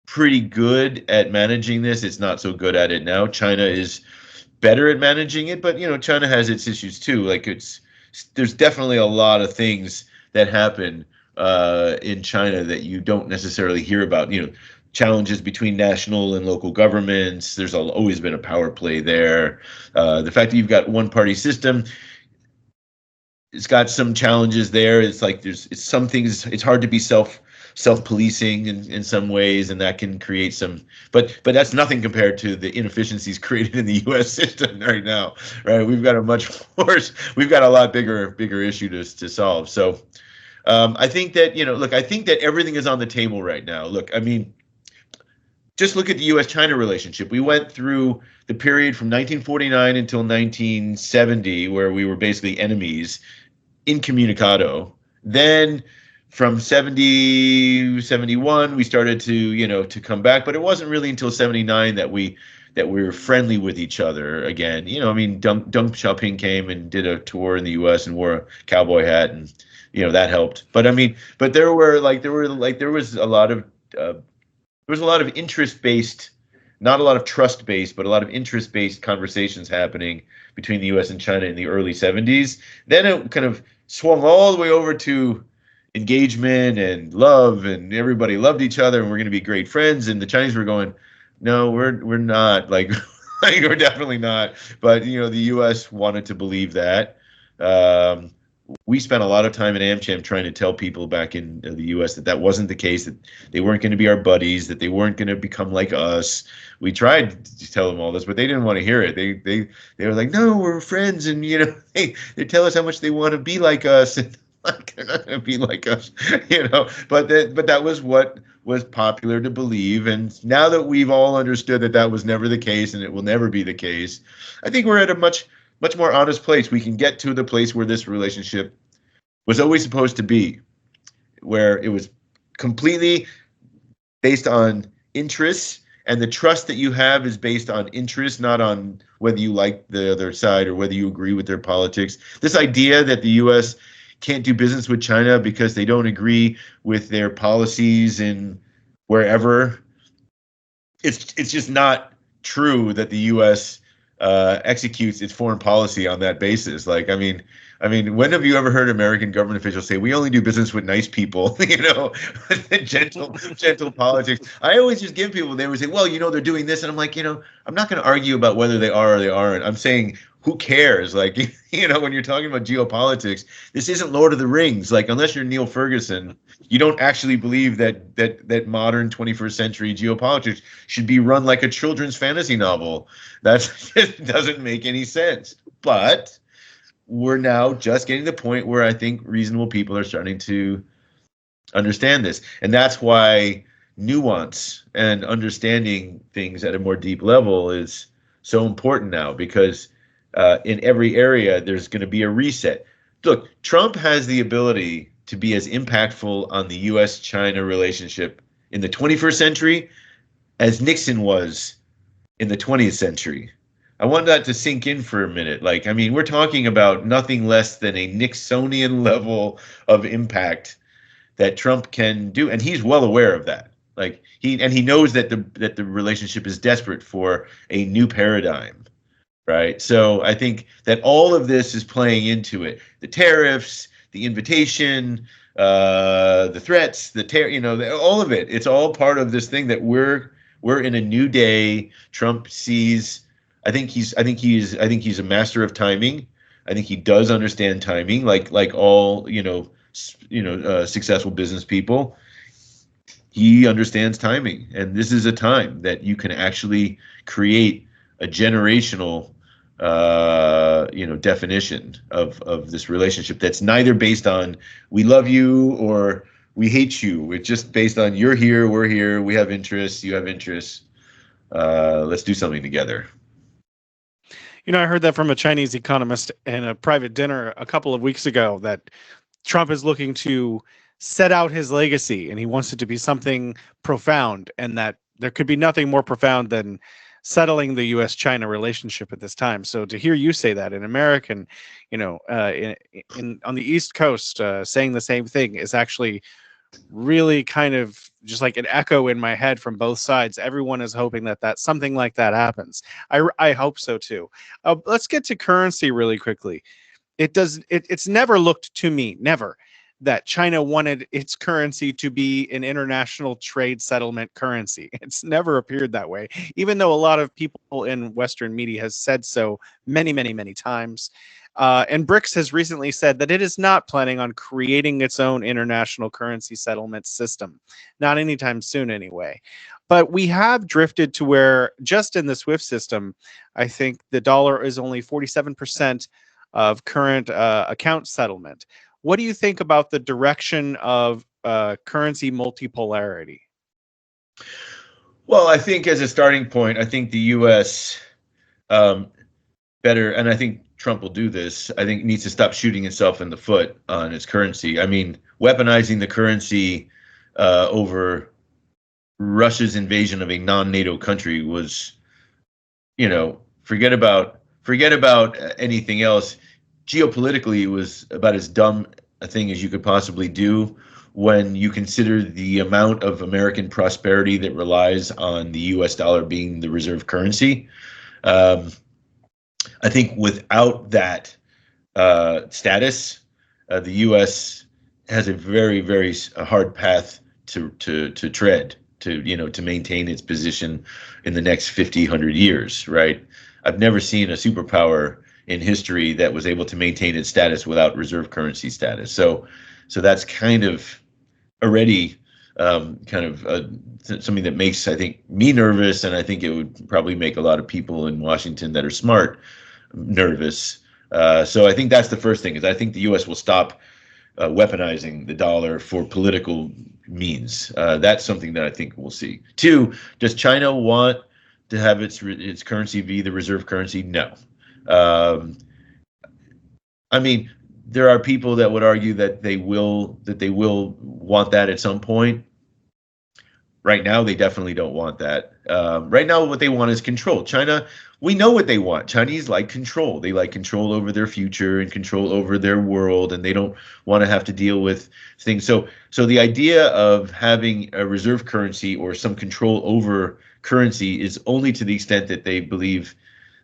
pretty good at managing this. It's not so good at it now. China is better at managing it, but China has its issues too. Like there's definitely a lot of things that happen in China that you don't necessarily hear about. Challenges between national and local governments. There's always been a power play there. The fact that you've got one-party system, it's got some challenges there. It's like it's some things. It's hard to be self-policing in some ways, and that can create some. But that's nothing compared to the inefficiencies created in the U.S. system right now. Right, we've got a lot bigger issue to solve. So I think that I think that everything is on the table right now. Look, I mean, just look at the U.S.-China relationship. We went through the period from 1949 until 1970, where we were basically enemies, incommunicado. Then from 70, 71, we started to come back, but it wasn't really until 79 that we were friendly with each other again. I mean, Deng Xiaoping came and did a tour in the U.S. and wore a cowboy hat, and that helped. But I mean, there was a lot of interest-based, not a lot of trust-based, but a lot of interest-based conversations happening between the U.S. and China in the early 70s. Then it kind of swung all the way over to engagement and love, and everybody loved each other, and we're going to be great friends. And the Chinese were going, no, we're not. Like, we're definitely not. But the U.S. wanted to believe that. We spent a lot of time at AmCham trying to tell people back in the U.S. that wasn't the case, that they weren't going to be our buddies, that they weren't going to become like us. We tried to tell them all this, but they didn't want to hear it. They were like, no, we're friends, and they tell us how much they want to be like us, and like they're not going to be like us, But that was what was popular to believe, and now that we've all understood that was never the case, and it will never be the case, I think we're at a much more honest place. We can get to the place where this relationship was always supposed to be, where it was completely based on interests, and the trust that you have is based on interest, not on whether you like the other side or whether you agree with their politics. This idea that the U.S. can't do business with China because they don't agree with their policies in wherever, it's just not true that the U.S. Executes its foreign policy on that basis. Like, I mean, when have you ever heard American government officials say, we only do business with nice people, gentle politics? I always just give people, they would say, well, they're doing this. And I'm like, I'm not going to argue about whether they are or they aren't. I'm saying, who cares? Like, when you're talking about geopolitics, this isn't Lord of the Rings. Like, unless you're Neil Ferguson, you don't actually believe that modern 21st century geopolitics should be run like a children's fantasy novel. That just doesn't make any sense. But we're now just getting to the point where I think reasonable people are starting to understand this. And that's why nuance and understanding things at a more deep level is so important now, because in every area, there's going to be a reset. Look, Trump has the ability to be as impactful on the U.S.-China relationship in the 21st century as Nixon was in the 20th century. I want that to sink in for a minute. Like, I mean, we're talking about nothing less than a Nixonian level of impact that Trump can do, and he's well aware of that. Like he knows that the relationship is desperate for a new paradigm, right? So I think that all of this is playing into it. The tariffs, the invitation, the threats, all of it. It's all part of this thing that we're in a new day. Trump sees. I think he's a master of timing. I think he does understand timing, like all successful business people. He understands timing, and this is a time that you can actually create a generational definition of this relationship that's neither based on we love you or we hate you. It's just based on you're here, we're here, we have interests, you have interests. Let's do something together. I heard that from a Chinese economist in a private dinner a couple of weeks ago, that Trump is looking to set out his legacy, and he wants it to be something profound, and that there could be nothing more profound than settling the U.S.-China relationship at this time. So to hear you say that, an American, on the East Coast, saying the same thing is actually really kind of just like an echo in my head from both sides. Everyone is hoping that something like that happens. I hope so too. Let's get to currency really quickly. It's never looked to me, never, that China wanted its currency to be an international trade settlement currency. It's never appeared that way, even though a lot of people in Western media has said so many, many, many times. And BRICS has recently said that it is not planning on creating its own international currency settlement system, not anytime soon anyway. But we have drifted to where, just in the SWIFT system, I think the dollar is only 47% of current account settlement. What do you think about the direction of currency multipolarity? Well, I think as a starting point, I think the U.S. Better, and I think Trump will do this, I think needs to stop shooting itself in the foot on its currency. I mean, weaponizing the currency over Russia's invasion of a non-NATO country was, forget about anything else. Geopolitically, it was about as dumb a thing as you could possibly do when you consider the amount of American prosperity that relies on the U.S. dollar being the reserve currency. I think without that status, the U.S. has a very, very hard path to tread to maintain its position in the next 50, 100 years, right? I've never seen a superpower in history that was able to maintain its status without reserve currency status. So that's kind of already something that makes, I think, me nervous, and I think it would probably make a lot of people in Washington that are smart nervous. So I think that's the first thing, is I think the U.S. will stop weaponizing the dollar for political means. That's something that I think we'll see. Two, does China want to have its currency be the reserve currency? No. I mean, there are people that would argue that they will want that at some point. Right now, they definitely don't want that. Right now, what they want is control. China, we know what they want. Chinese like control. They like control over their future and control over their world, and they don't want to have to deal with things. So the idea of having a reserve currency or some control over currency is only to the extent that they believe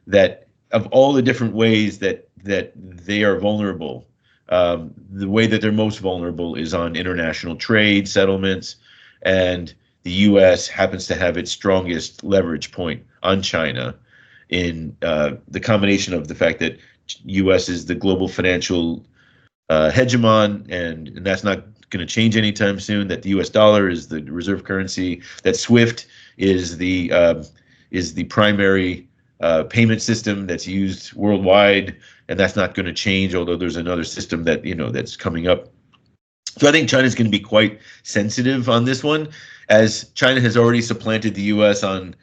that of all the different ways that they are vulnerable, the way that they're most vulnerable is on international trade settlements, and the U.S. happens to have its strongest leverage point on China in the combination of the fact that U.S. is the global financial hegemon, and that's not going to change anytime soon, that the U.S. dollar is the reserve currency, that SWIFT is the primary payment system that's used worldwide, and that's not going to change, although there's another system that that's coming up. So I think China's going to be quite sensitive on this one, as China has already supplanted the U.S. on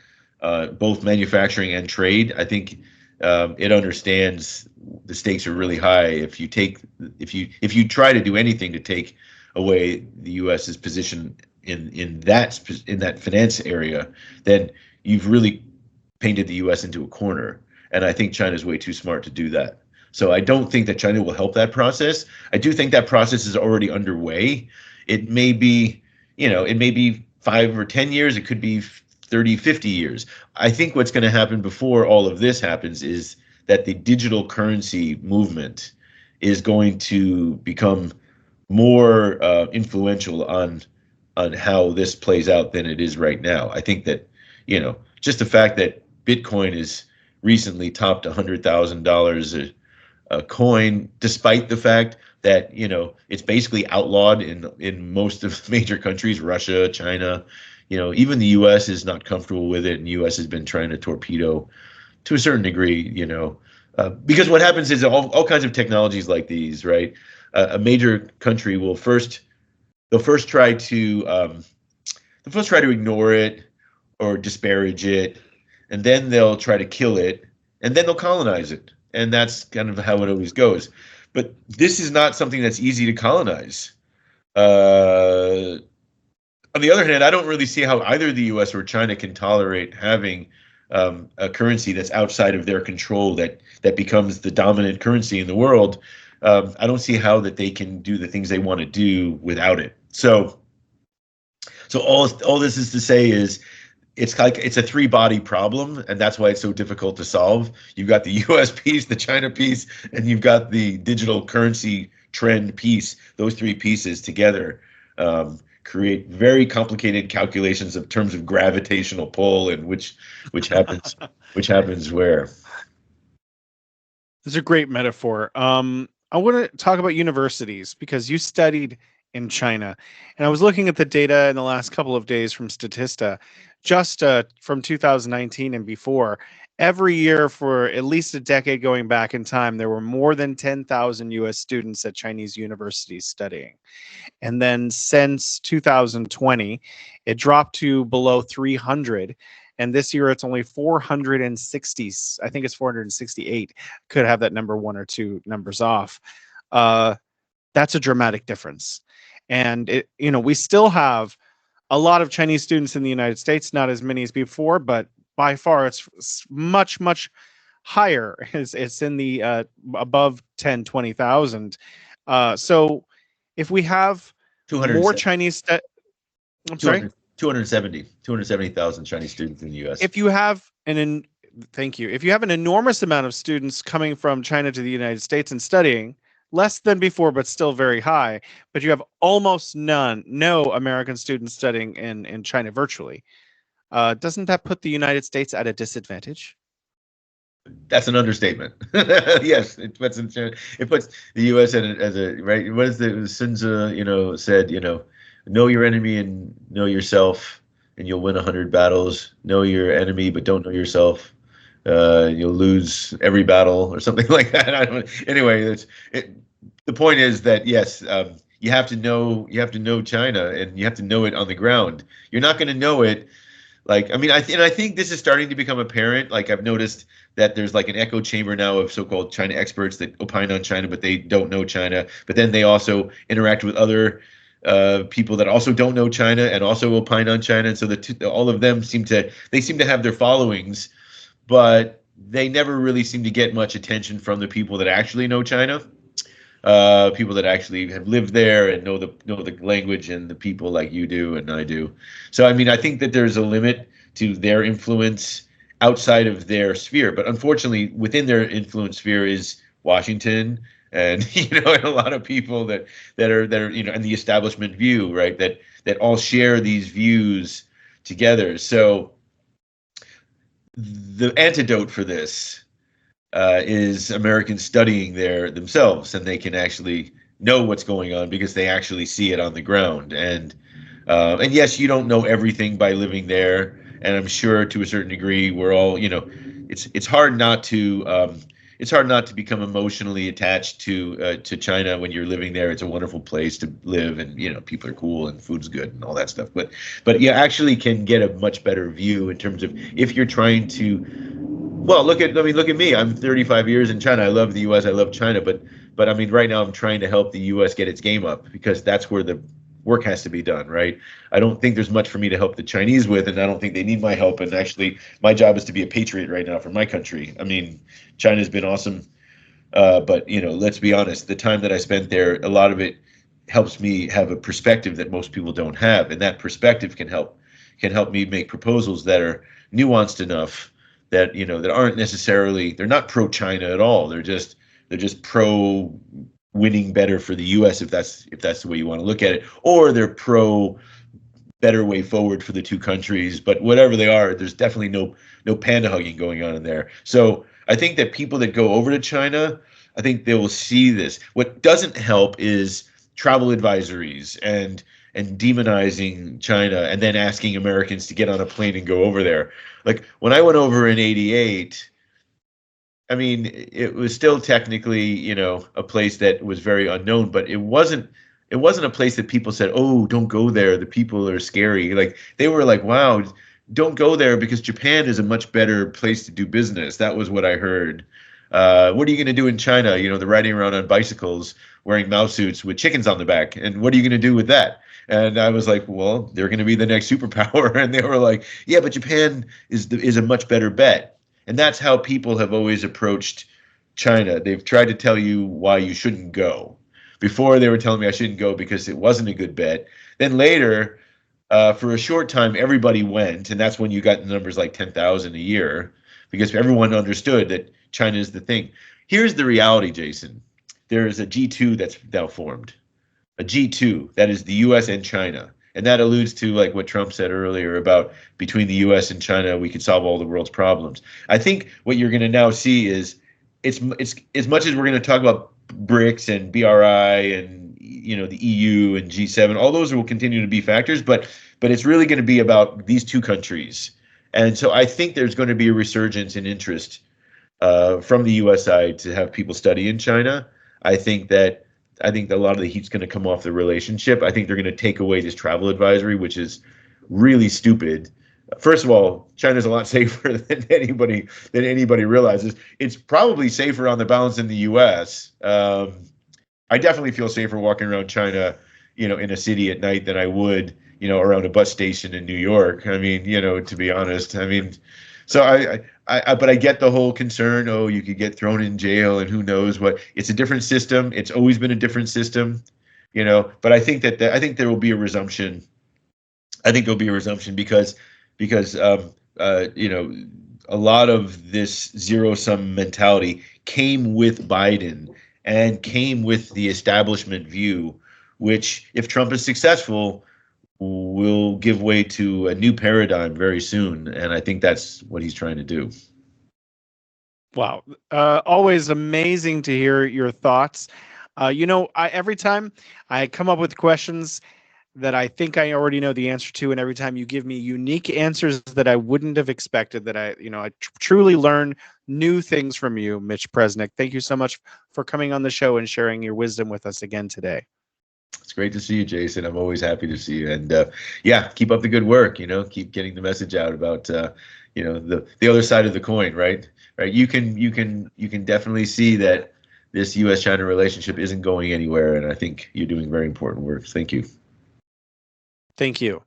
both manufacturing and trade. I think it understands the stakes are really high. If you try to do anything to take away the U.S.'s position in that finance area, then you've really painted the U.S. into a corner. and I think China's way too smart to do that. So I don't think that China will help that process. I do think that process is already underway. It may be, it may be 5 or 10 years. It could be 30, 50 years. I think what's going to happen before all of this happens is that the digital currency movement is going to become more influential on how this plays out than it is right now. I think that, just the fact that Bitcoin is recently topped $100,000 a coin, despite the fact that it's basically outlawed in most of the major countries, Russia, China. Even the U.S. is not comfortable with it, and the U.S. has been trying to torpedo to a certain degree. Because what happens is all kinds of technologies like these, right? A major country will first try to ignore it or disparage it, and then they'll try to kill it, and then they'll colonize it. And that's kind of how it always goes. But this is not something that's easy to colonize. On the other hand, I don't really see how either the U.S. or China can tolerate having a currency that's outside of their control that becomes the dominant currency in the world. I don't see how that they can do the things they want to do without it. So all this is to say is it's a three-body problem, and that's why it's so difficult to solve. You've got the U.S. piece, the China piece, and you've got the digital currency trend piece. Those three pieces together create very complicated calculations of terms of gravitational pull and which happens where. This is a great metaphor. I want to talk about universities because you studied in China, and I was looking at the data in the last couple of days from Statista, just from 2019 and before. Every year for at least a decade going back in time, there were more than 10,000 U.S. students at Chinese universities studying. And then since 2020, it dropped to below 300. And this year it's only 460. I think it's 468. Could have that number one or two numbers off. That's a dramatic difference. And we still have a lot of Chinese students in the United States, not as many as before, but by far it's much, much higher. It's in the above 10, 20,000. So if we have more Chinese, I'm sorry? 270,000 Chinese students in the U.S. If you have thank you. If you have an enormous amount of students coming from China to the United States and studying, less than before, but still very high, but you have almost no American students studying in China virtually. Doesn't that put the United States at a disadvantage? That's an understatement. Yes, it puts the U.S. as a right. What is the Sun Tzu, said, know your enemy and know yourself, and you'll win 100 battles. Know your enemy, but don't know yourself. You'll lose every battle, or something like that. Anyway, the point is that yes, you have to know China, and you have to know it on the ground. You're not going to know it. I think this is starting to become apparent. Like, I've noticed that there's like an echo chamber now of so-called China experts that opine on China, but they don't know China. But then they also interact with other people that also don't know China and also opine on China. And so all of them seem to have their followings, but they never really seem to get much attention from the people that actually know China. People that actually have lived there and know the language, and the people like you do and I do. So I think that there's a limit to their influence outside of their sphere, but unfortunately within their influence sphere is Washington and and a lot of people that are and the establishment view, right, that all share these views together. So the antidote for this is Americans studying themselves, and they can actually know what's going on because they actually see it on the ground. And yes, you don't know everything by living there, and I'm sure to a certain degree we're all, it's hard not to become emotionally attached to China when you're living there. It's a wonderful place to live, and people are cool and food's good and all that stuff. But you actually can get a much better view in terms of if you're trying to. Well, look at me. I'm 35 years in China. I love the U.S. I love China, but right now I'm trying to help the U.S. get its game up, because that's where work has to be done, right? I don't think there's much for me to help the Chinese with, and I don't think they need my help. And actually, my job is to be a patriot right now for my country. I mean, China's been awesome, but let's be honest. The time that I spent there, a lot of it helps me have a perspective that most people don't have, and that perspective can help me make proposals that are nuanced enough that that aren't necessarily, they're not pro China at all. They're just pro winning better for the U.S. if that's the way you want to look at it, or they're pro better way forward for the two countries. But whatever they are, there's definitely no panda hugging going on in there. So I think that people that go over to China, I think they will see this. What doesn't help is travel advisories and demonizing China and then asking Americans to get on a plane and go over there. Like when I went over in '88, I mean, it was still technically, a place that was very unknown, but it wasn't a place that people said, "Oh, don't go there. The people are scary." Like they were like, "Wow, don't go there because Japan is a much better place to do business." That was what I heard. What are you going to do in China? They're riding around on bicycles wearing Mao suits with chickens on the back. And what are you going to do with that? And I was like, well, they're going to be the next superpower. And they were like, yeah, but Japan is a much better bet. And that's how people have always approached China. They've tried to tell you why you shouldn't go. Before they were telling me I shouldn't go because it wasn't a good bet. Then later, for a short time, everybody went. And that's when you got numbers like 10,000 a year because everyone understood that China is the thing. Here's the reality, Jason. There is a G2 that's now formed. A G2, that is the US and China. And that alludes to like what Trump said earlier about between the US and China, we could solve all the world's problems. I think what you're going to now see is it's as much as we're going to talk about BRICS and BRI and the EU and G7, all those will continue to be factors, but it's really going to be about these two countries. And so I think there's going to be a resurgence in interest from the U.S. side to have people study in China. I think a lot of the heat's going to come off the relationship. I think they're going to take away this travel advisory, which is really stupid. First of all, China's a lot safer than anybody realizes. It's probably safer on the balance than the U.S. I definitely feel safer walking around China, in a city at night than I would, around a bus station in New York. I mean, to be honest, I mean, so but I get the whole concern. Oh, you could get thrown in jail and who knows what. It's a different system. It's always been a different system, But I think I think there will be a resumption. I think there'll be a resumption because a lot of this zero-sum mentality came with Biden and came with the establishment view, which, if Trump is successful, will give way to a new paradigm very soon. And I think that's what he's trying to do. Wow. Always amazing to hear your thoughts. Every time I come up with questions that I think I already know the answer to, and every time you give me unique answers that I wouldn't have expected, that I truly learn new things from you, Mitch Presnick. Thank you so much for coming on the show and sharing your wisdom with us again today. It's great to see you, Jason. I'm always happy to see you. And keep up the good work, keep getting the message out about, the other side of the coin, right? Right. You can definitely see that this U.S.-China relationship isn't going anywhere. And I think you're doing very important work. Thank you. Thank you.